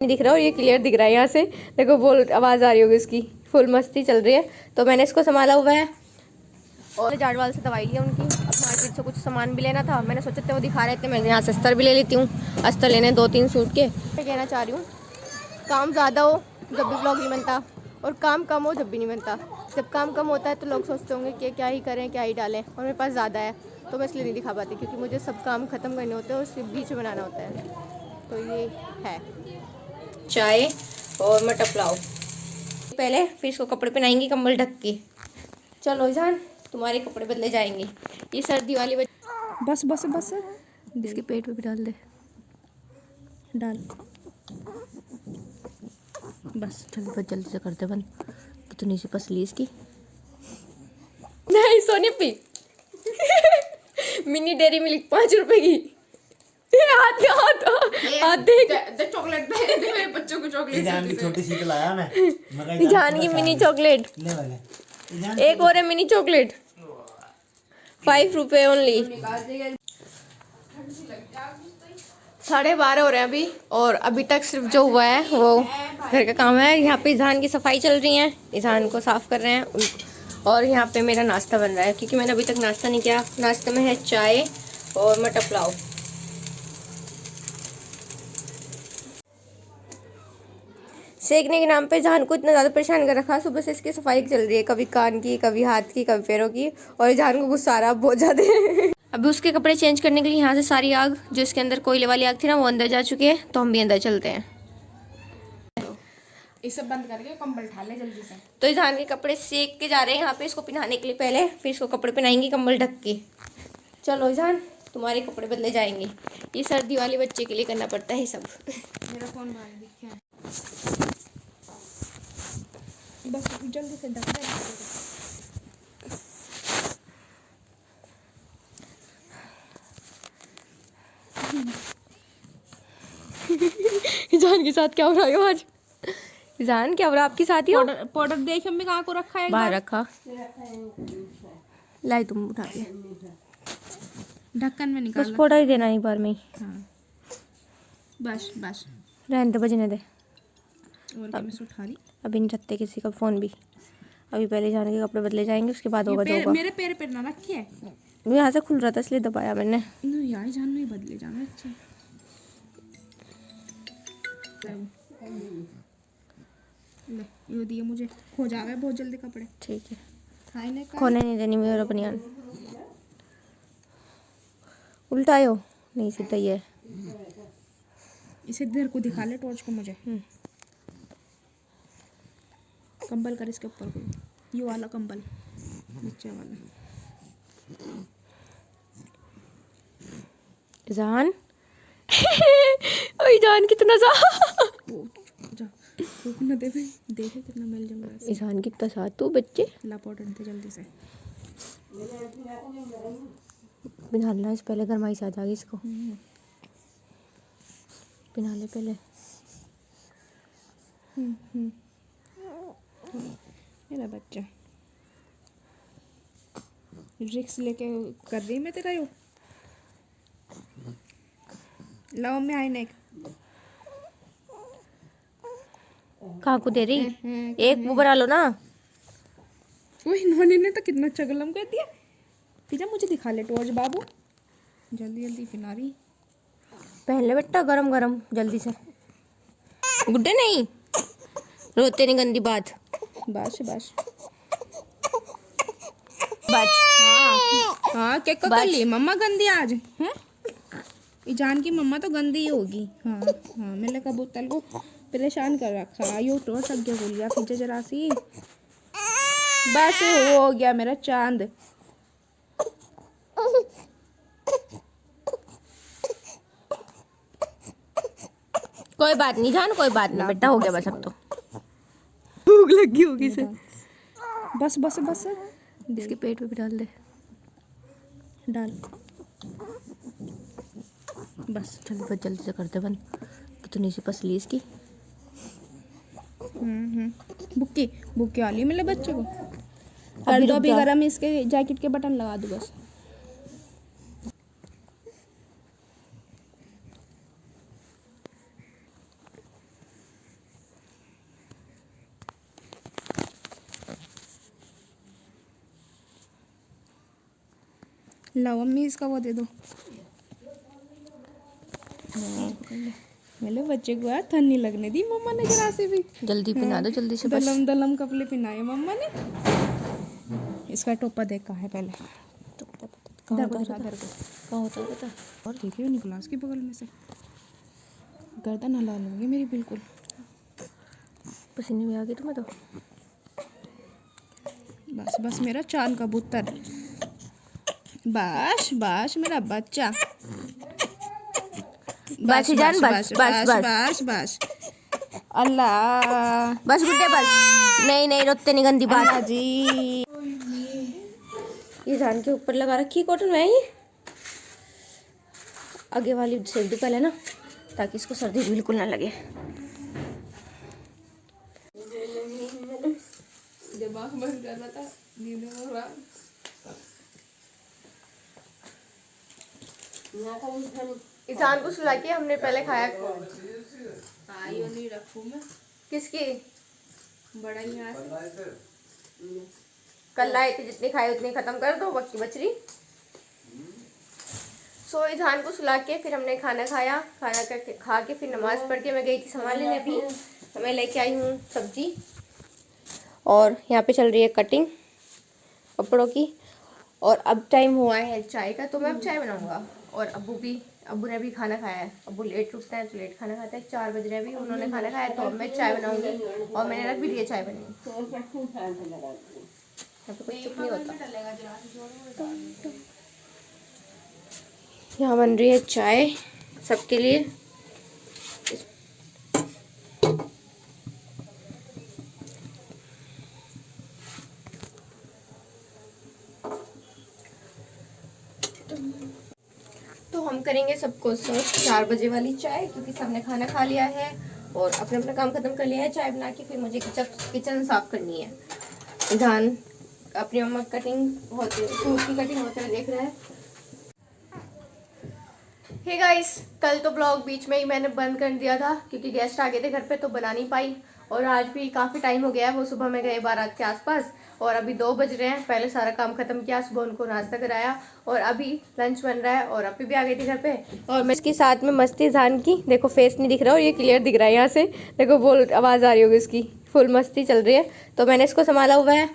नहीं दिख रहा और ये क्लियर दिख रहा है यहाँ से। देखो बोल आवाज़ आ रही होगी उसकी, फुल मस्ती चल रही है। तो मैंने इसको संभाला हुआ है और जाड़वाल से दवाई लिया उनकी। अब मार्केट से कुछ सामान भी लेना था, मैंने सोचा था वो दिखा रहे थे, मैं यहाँ से अस्तर भी ले लेती हूँ। अस्तर लेने 2-3 सूट के। मैं कहना चाह रही हूँ, काम ज़्यादा हो जब भी ब्लॉग नहीं बनता, और काम कम हो जब भी नहीं बनता। जब काम कम होता है तो लोग सोचते होंगे कि क्या ही करें, क्या ही डालें, और मेरे पास ज़्यादा है तो मैं इसलिए नहीं दिखा पाती, क्योंकि मुझे सब काम ख़त्म करने होते हैं और सिर्फ बीच में बनाना होता है। तो ये है चाय और मटर पुलाव पहले, फिर इसको कपड़े पहनाएंगी कंबल ढक के। चलो ईजान, तुम्हारे कपड़े बदले जाएंगे। ये सर्दी वाली बस बस बस इसके पेट पे भी डाल दे, डाल बस जल्दी बस जल्दी से करते बंद। कितनी सी पसली इसकी। नहीं सोनी पी मिनी डेरी मिल्क 5 रुपए की। हाथ दे चॉकलेट दे मेरे बच्चों को चॉकलेट। ईजान की छोटी सी तो लाया मैं। ईजान की मिनी चॉकलेट, ले वाले एक और है मिनी चॉकलेट, 5 रुपए ओनली। 12:30 हो रहे हैं अभी, और अभी तक सिर्फ जो हुआ है वो घर का काम है। यहाँ पे ईजान की सफाई चल रही है, ईजान को साफ कर रहे हैं, और यहाँ पे मेरा नाश्ता बन रहा है, क्योंकि मैंने अभी तक नाश्ता नहीं किया। नाश्ते में है चाय और मटर पुलाव। सेकने के नाम पे जहान को इतना ज़्यादा परेशान कर रखा, सुबह से इसकी सफाई चल रही है, कभी कान की, कभी हाथ की, कभी पैरों की, और जहान को गुस्सा आ रहा बहुत ज़्यादा। अभी उसके कपड़े चेंज करने के लिए यहाँ से सारी आग जो इसके अंदर कोयले वाली आग थी ना, वो अंदर जा चुकी है, तो हम भी अंदर चलते हैं। इसे बंद करके कंबल उठा ले जल्दी से। तो ईजान के कपड़े सेक के जा रहे हैं यहाँ पे इसको पहनाने के लिए पहले, फिर इसको कपड़े पहनाएंगी कंबल ढक के। चलो ईजान, तुम्हारे कपड़े बदले जाएंगे। ये सर्दी वाले बच्चे के लिए करना पड़ता है सब। मेरा फोन बाहर दिख है, बस जल्दी से ढक दे। ईजान के साथ क्या हो रहा है आज? ईजान क्या हो रहा है आपके साथ? ही पाउडर देख मम्मी कहाँ को रखा है, बाहर रखा, लाई तुम उठा के ढक्कन में निकाल। बस पाउडर ही देना एक बार में ही। हाँ बस बस रहने दे, बजने दे। और क्या मैं उठा ली। अभी नहीं रखते किसी का फ़ोन भी, अभी पहले जाने के कपड़े बदले जाएंगे, उसके बाद होगा जो होगा। मेरे पैर पे ना रखी है, वो यहाँ से खुल रहा था इसलिए दबाया मैंने। नहीं यार जान नहीं बदले जाना अच्छे। ले ये दिए मुझे, खो जावे बहुत जल्दी कपड़े। ठीक है, खाने का खोने नहीं देनी मेरा बनियान। उल्टा आयो नहीं, सीधा ही है। इसे इधर को दिखा ले टॉर्च को मुझे। कंबल कर इसके ऊपर कोई, ये वाला कंबल नीचे वाला। जान ओए जान कितना सा जा रुक ना दे भाई, देखे कितना मेल जम रहा है। ईशान कितना सा तू बच्चे ला पाउडर दे जल्दी से। बिना लेना इस पहले गरमाई से आ जाएगी इसको। बिना ले पहले। मेरा बच्चा रिक्स लेके कर रही मैं तेरा। यू लाओ मैं आई नेक कहाँ को दे रही? एक वो बना लो ना। वो इन्होंने ने तो कितना चगलम कर दिया। फिर मुझे दिखा ले टॉर्च बाबू, जल्दी जल्दी पिला रही। पहन ले बेटा गरम गरम जल्दी से। गुड्डे नहीं रोते नहीं, गंदी बात। बस बस बस हाँ हाँ क्या कर ली मम्मा गंदी आज हैं? जान की मम्मा तो गंदी ही होगी। हाँ हाँ मैंने कबूतर को परेशान कर रखा। यो टॉर्च आगे बोल गया फिर जरा सी, बस हो गया मेरा चांद। कोई बात नहीं जान, कोई बात नहीं बेटा, हो गया बस। अब तो भूख लगी होगी इसे। बस बस बस इसके पेट पे भी डाल दे, डाल बस जल्दी बस जल्दी से करते बंद। कितनी सी पसली इसकी। बुक्की बुक्की वाली मेरे बच्चे को कर दो अभी गरम। इसके जैकेट के बटन लगा दो बस। लाओ अम्मी इसका वो दे दो। मेरे बच्चे को यार ठंड नहीं लगने दी मम्मा ने जरा से भी। जल्दी पिना दो, जल्दी से बस। दलम दलम कपड़े पहनाए मम्मा ने। इसका टोपा देख कहाँ है पहले। कहाँ इधर को होता दिखा, है इधर को। कहाँ होता है पता? और देखिए निकोलास के बगल में से गर्दन हला लूंगी मेरी बिल्कुल। पसीने में आ गई तुम्हें तो। बस बस मेरा चांद कबूतर, बस बस मेरा बच्चा। बस जान, बस बस बस बस बस। अल्लाह बस गुड्डे बस। नहीं नहीं रोते नहीं, गंदी बात। अल्लाह जी। ये जान के ऊपर लगा रखी है कॉटन में ये आगे वाली सर्दी पहले ना, ताकि इसको सर्दी बिल्कुल ना लगे। दिमाग बंद कर रहा था, नींद में हो रहा। ईशान को सुला के हमने पहले खाया। हाँ ये नहीं रखूँ मैं। किसकी? बड़ा ही यहाँ से। कल लाए थे, जितनी खाई उतनी खत्म कर दो, बाकी बच रही। सो ईशान को सुला के फिर हमने खाना खाया। खाना करके खा के फिर नमाज पढ़ के मैं गई थी सामान लेने। अभी मैं लेके आई हूँ सब्जी, और यहाँ पे चल रही है कटिंग कपड़ों की। और अब टाइम हुआ है चाय का, तो मैं अब चाय बनाऊंगा। और अब्बू ने भी खाना खाया है। अब्बू लेट उठते हैं तो लेट खाना खाते हैं। 4 बज रहे अभी, उन्होंने खाना खाया, तो अब मैं चाय बनाऊंगी। और मैंने रख भी दिया चाय बनी। यहाँ पे कुछ चुप नहीं होता। यहाँ बन रही है चाय सबके लिए। तो हम करेंगे सबको सर्व 4 बजे वाली चाय, क्योंकि सबने खाना खा लिया है और अपना अपना काम खत्म कर लिया है। चाय बना के फिर मुझे किचन साफ करनी है। धान अपनी मम्मा कटिंग होते, सूट की कटिंग होते हुए देख रहा है। हे गाइस, कल तो ब्लॉग बीच में ही मैंने बंद कर दिया था, क्योंकि गेस्ट आ गए थे घर पे, तो बना नहीं पाई। और आज भी काफ़ी टाइम हो गया है, वो सुबह में गए 12 के आसपास, और अभी 2 बज रहे हैं। पहले सारा काम खत्म किया, सुबह उनको नाश्ता कराया, और अभी लंच बन रहा है। और अभी भी आ गई थी घर पे, और मैं इसके साथ में मस्ती जान की। देखो फेस नहीं दिख रहा, और ये क्लियर दिख रहा है यहाँ से। देखो बोल आवाज़ आ रही होगी उसकी। फुल मस्ती चल रही है, तो मैंने इसको संभाला हुआ है।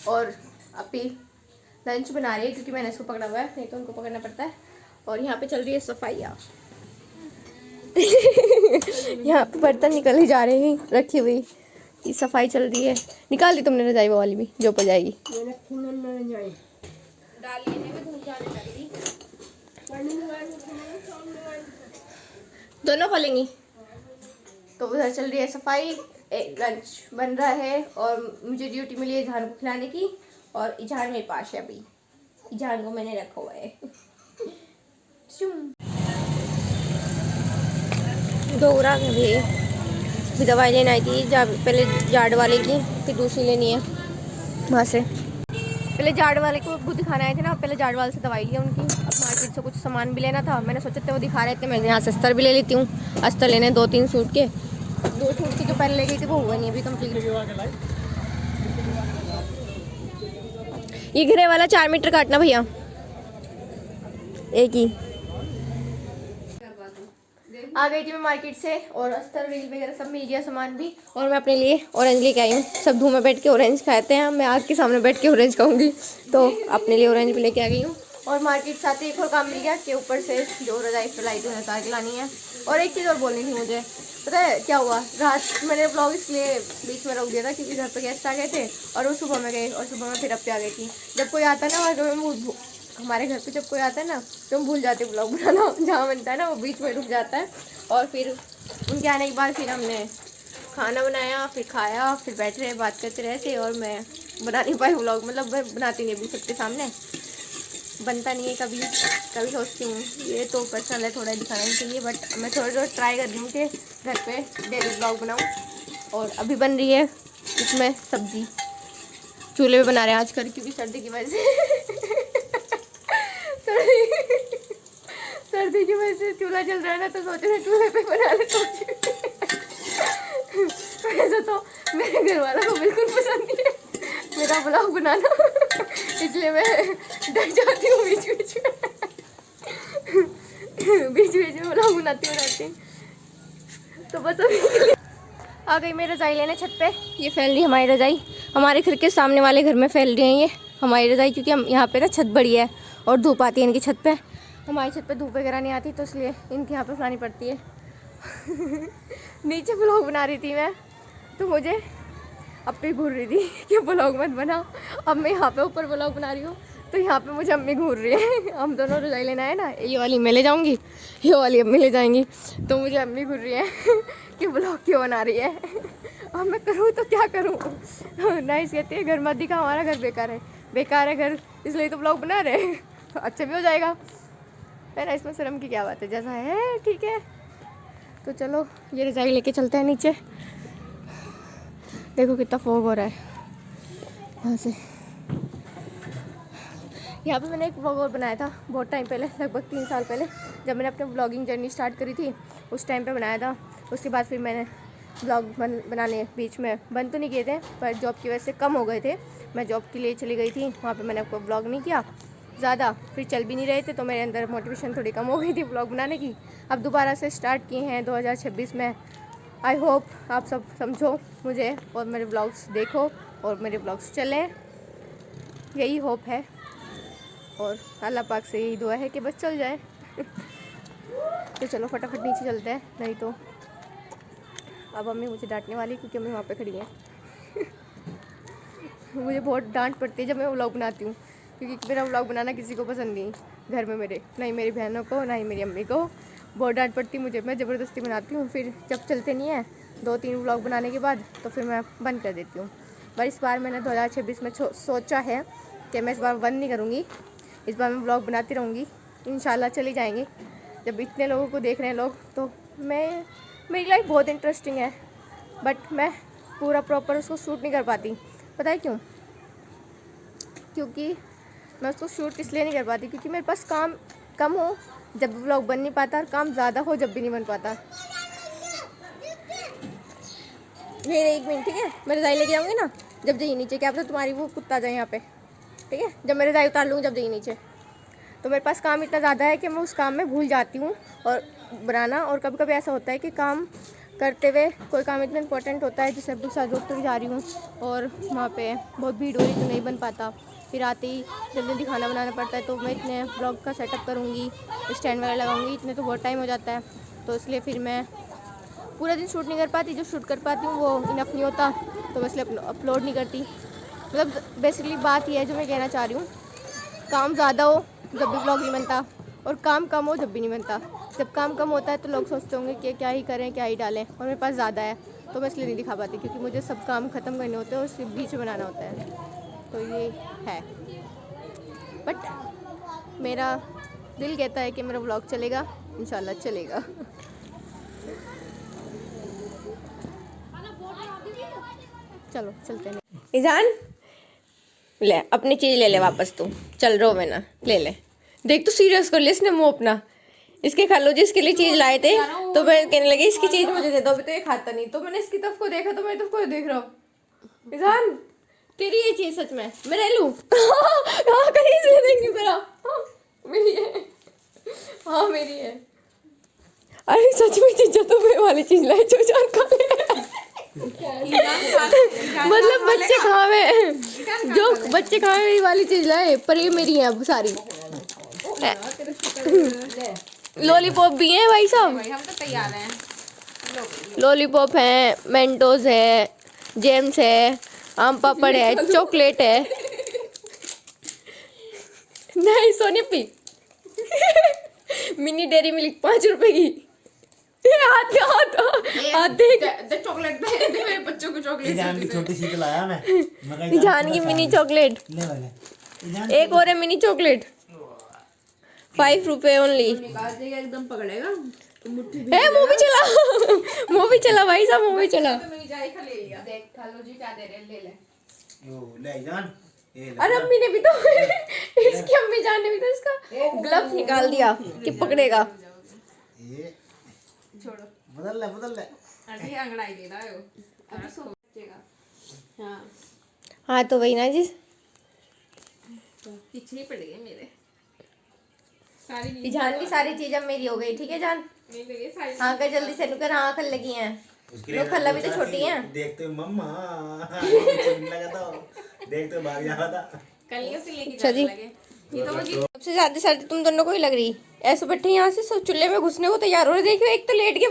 और अभी लंच बना रही है, क्योंकि मैंने इसको पकड़ा हुआ है, नहीं तो उनको पकड़ना पड़ता है। और यहाँ पे चल रही है सफाई यहाँ पे बर्तन निकल ही जा रहे हैं रखी हुई। ये सफाई चल रही है। निकाल दी तुमने रजाई वो वाली भी जो ऊपर जाएगी? दोनों खोलेंगी। तो उधर चल रही है सफाई, लंच बन रहा है, और मुझे ड्यूटी मिली है ईजान को खिलाने की। और ईजान मेरे पास है अभी, ईजान को मैंने रखा हुआ है। दोरा में भी दवाई लेने आई थी, पहले जाड़ वाले की, फिर दूसरी लेनी है वहाँ से। पहले जाड़ वाले को वो दिखाना आए थे ना, पहले जाड़ वाले से दवाई लिया उनकी। अब मार्केट से कुछ सामान भी लेना था, मैंने सोचा था वो दिखा रहे थे, मैं यहाँ से अस्तर भी ले लेती हूँ। अस्तर लेने 2-3 सूट के, 2 सूट की जो पहले ले गई थी वो हुआ नहीं अभी कंप्लीट। ये घिरे वाला 4 मीटर काटना भैया, एक ही। आ गई थी मैं मार्केट से, और अस्तर रील वगैरह सब मिल गया सामान भी। और मैं अपने लिए ऑरेंज लेके आई हूँ। सब धूप में बैठ के ऑरेंज खाते हैं, मैं आग के सामने बैठ के ऑरेंज खाऊंगी, तो अपने लिए ऑरेंज भी लेके आ गई हूँ। और मार्केट से आते एक और काम मिल गया कि ऊपर से जो रजाई फैलाई थी उतार के लानी है। और एक चीज़ और बोलनी थी मुझे, पता है क्या हुआ? रात मैंने ब्लॉग इसलिए बीच में रोक दिया था, क्योंकि घर पे गेस्ट आ गए थे, और वो सुबह में गए, और सुबह में फिर अब पे आ गई थी। जब कोई आता है ना, हमारे घर पे जब कोई आता है ना, तो हम भूल जाते हैं ब्लॉग बनाना। जहाँ बनता है ना वो बीच में रुक जाता है। और फिर उनके आने के बाद फिर हमने खाना बनाया, फिर खाया, फिर बैठ रहे बात करते रहे थे। और मैं बना नहीं पाई व्लॉग, मतलब मैं बनाती नहीं अभी सबके सामने, बनता नहीं है कभी कभी। सोचती हूँ ये तो पर्सनल है, थोड़ा दिखाना नहीं चाहिए, बट मैं थोड़ा ट्राई कर रही हूँ कि घर पे डेली व्लॉग बनाऊँ। और अभी बन रही है इसमें सब्जी, चूल्हे पे बना रहे हैं आजकल, क्योंकि सर्दी की वजह से सर्दी की वजह से चूल्हा जल रहा है ना, तो सोच रहे चूल्हे पे बना ले। वैसे तो मेरे घर वालों को बिल्कुल पसंद नहीं है मेरा ब्लॉग बनाना, इसलिए मैं डर जाती हूँ बीच बीच में व्लॉग बनाती हूँ रहती। तो बस अभी आ गई मैं रज़ाई लेने छत पे। ये फैल रही हमारी रज़ाई, हमारे घर के सामने वाले घर में फैल रही है ये हमारी रज़ाई, क्योंकि हम यहाँ पे ना छत बड़ी है और धूप आती है इनकी छत पे। हमारी छत पे धूप वगैरह नहीं आती, तो इसलिए इनके यहाँ पे फैलानी पड़ती है। नीचे व्लॉग बना रही थी मैं, तो मुझे अम्मी घूर रही थी कि व्लॉग मत बना। अब मैं यहाँ पे ऊपर व्लॉग बना रही हूँ, तो यहाँ पे मुझे अम्मी घूर रही है। हम दोनों रज़ाई लेना है ना, ये वाली मैं ले जाऊँगी, ये वाली अम्मी ले जाएंगी, तो मुझे अम्मी घूर रही है कि व्लॉग क्यों बना रही है। अब मैं करूँ तो क्या करूँ। नाइस कहती है घर मत दिखा, हमारा घर बेकार है घर, इसलिए तो व्लॉग बना रहे हैं, अच्छा भी हो जाएगा है ना, इसमें शर्म की क्या बात है, जैसा है ठीक है। तो चलो ये रज़ाई लेके चलते हैं नीचे। देखो कितना फॉग हो रहा है यहाँ से। यहाँ पे मैंने एक व्लॉग और बनाया था बहुत टाइम पहले, लगभग 3 साल पहले, जब मैंने अपने व्लॉगिंग जर्नी स्टार्ट करी थी, उस टाइम पे बनाया था। उसके बाद फिर मैंने व्लॉग बनाने बीच में बंद तो नहीं किए थे, पर जॉब की वजह से कम हो गए थे। मैं जॉब के लिए चली गई थी, वहाँ पे मैंने आपको व्लॉग नहीं किया ज़्यादा, फिर चल भी नहीं रहे थे, तो मेरे अंदर मोटिवेशन थोड़ी कम हो गई थी व्लॉग बनाने की। अब दोबारा से स्टार्ट किए हैं 2026 में। आई होप आप सब समझो मुझे और मेरे व्लॉग्स देखो और मेरे व्लॉग्स चलें, यही होप है। और अल्लाह पाक से यही दुआ है कि बस चल जाए। तो चलो फटाफट नीचे चलते हैं, नहीं तो अब मम्मी मुझे डांटने वाली, क्योंकि मम्मी वहाँ पे खड़ी है। मुझे बहुत डांट पड़ती है जब मैं व्लॉग बनाती हूँ, क्योंकि मेरा व्लॉग बनाना किसी को पसंद नहीं घर में मेरे, नहीं मेरी बहनों को, ना ही मेरी अम्मी को। बहुत डांट पड़ती मुझे, मैं ज़बरदस्ती बनाती हूँ, फिर जब चलते नहीं है 2-3 व्लॉग बनाने के बाद, तो फिर मैं बंद कर देती हूँ। पर इस बार मैंने 2026 में सोचा है कि मैं इस बार बंद नहीं करूँगी, इस बार मैं व्लॉग बनाती रहूँगी, इंशाल्लाह चली जाएंगी। जब इतने लोगों को देख रहे हैं लोग, तो मेरी लाइफ बहुत इंटरेस्टिंग है, बट मैं पूरा प्रॉपर उसको शूट नहीं कर पाती। पता है क्यों? क्योंकि मैं उसको शूट इसलिए नहीं कर पाती क्योंकि मेरे पास काम कम हो जब भी व्लॉग बन नहीं पाता, और काम ज़्यादा हो जब भी नहीं बन पाता। ये 1 मिनट ठीक है, मैं रज़ाई लेके जाऊँगी ना, जब जाइए नीचे, क्या पता तुम्हारी वो कुत्ता जाए यहाँ पे, ठीक है। जब मैं रज़ाई उतार लूँगी जब जाइए नीचे, तो मेरे पास काम इतना ज़्यादा है कि मैं उस काम में भूल जाती हूँ और बनाना। और कभी कभी ऐसा होता है कि काम करते हुए कोई काम इतना इंपॉर्टेंट होता है, जैसे अब्दुल साजोक पर जा रही हूँ और वहाँ पे बहुत भीड़ हो रही तो नहीं बन पाता, फिर आते ही जल्दी जल्दी खाना बनाना पड़ता है, तो मैं इतने ब्लॉग का सेटअप करूँगी, स्टैंड वगैरह लगाऊँगी, इतने तो बहुत टाइम हो जाता है, तो इसलिए फिर मैं पूरा दिन शूट नहीं कर पाती। जो शूट कर पाती हूँ वो इनफ नहीं होता, तो मैं इसलिए अपलोड नहीं करती। मतलब बेसिकली बात यह है जो मैं कहना चाह रही हूँ, काम ज़्यादा हो जब भी ब्लॉग नहीं बनता, और काम कम हो जब भी नहीं बनता। जब काम कम होता है तो लोग सोचते होंगे कि क्या ही करें, क्या ही डालें, और मेरे पास ज़्यादा है तो मैं इसलिए नहीं दिखा पाती, क्योंकि मुझे सब काम ख़त्म करने होते हैं और उसके बीच में बनाना होता है, तो ये है। बट मेरा दिल कहता है कि मेरा ब्लॉग चलेगा, इंशाल्लाह चलेगा। चलो चलते हैं। ईजान ले अपनी चीज़ ले ले वापस, तू चल रहा हो मैं ना, ले ले। देख तू सीरियस कर ले इसने मुँह अपना। इसके खालू जी इसके लिए चीज़ लाए थे, तो मैं कहने लगी इसकी चीज़ मुझे दे दो, अभी तो ये खाता नहीं, तो मैंने इसकी तरफ को देखा तो मेरी तरफ को देख रहा हूँ। ईजान तेरी ये चीज़ सच में मैं ले लूँ? हाँ कहीं इसलिए देंगी मेरा, मेरी है, हाँ मेरी है। अरे सच में चीज़ तो मैं वाली चीज़ लाई जो जान खा ले। मतलब बच्चे खावे, जो बच्चे खावे वाली चीज लाए, पर ये मेरी है अब सारी। लॉलीपॉप भी है भाई साहब, हम तो तैयार हैं। लॉलीपॉप है, मेंटोस है, जेम्स है, आम पापड़ है, चॉकलेट है, नहीं सोनीपी, मिनी डेरी मिल्क 5 रुपए की। हाथ देख चॉकलेट दे मेरे बच्चों को चॉकलेट। ईजान की छोटी सी तो लाया मैं कहा ईजान की मिनी चॉकलेट, ले वाले ईजान एक और है मिनी चॉकलेट, 5 रुपए ओनली। एकदम पकड़ेगा तो मुट्ठी मुंह भी चला, मुंह भी चला भाई साहब, मुंह भी चला। देख खालू जी क्या दे रहे, ले ले। ओ ले ईजान ये ले। अरे अम्मी ने भी तो इसकी अम्मी जान ने भी तो इसका ग्लव्स निकाल दिया कि पकड़ेगा। ये छोड़ो, बदल ले अरे अंगड़ाई दे रहा है वो, अरे सो बचेगा। हाँ हाँ तो वही ना जी, पीछे ही पड़ गए मेरे सारी ये जान की सारी चीज अब मेरी हो गई, ठीक है जान। नहीं लगे सारी हाँ कर जल्दी से, नुकर हाँ कर लगी हैं। उसके लोग खल्ला भी तो छोटी हैं। देखते हुए मम्मा चिल्लाने लगा था, देखते हुए भाग जाता था। कलियों से लेके अच्छा जी। जाने लगे। ये तो मुझे सबसे ज्यादा सर्दी तुम दोनों को ही लग रही। ऐसे बैठे यहाँ से सब चूल्हे में घुसने को तैयार हो रहे। देखियो एक तो लेट के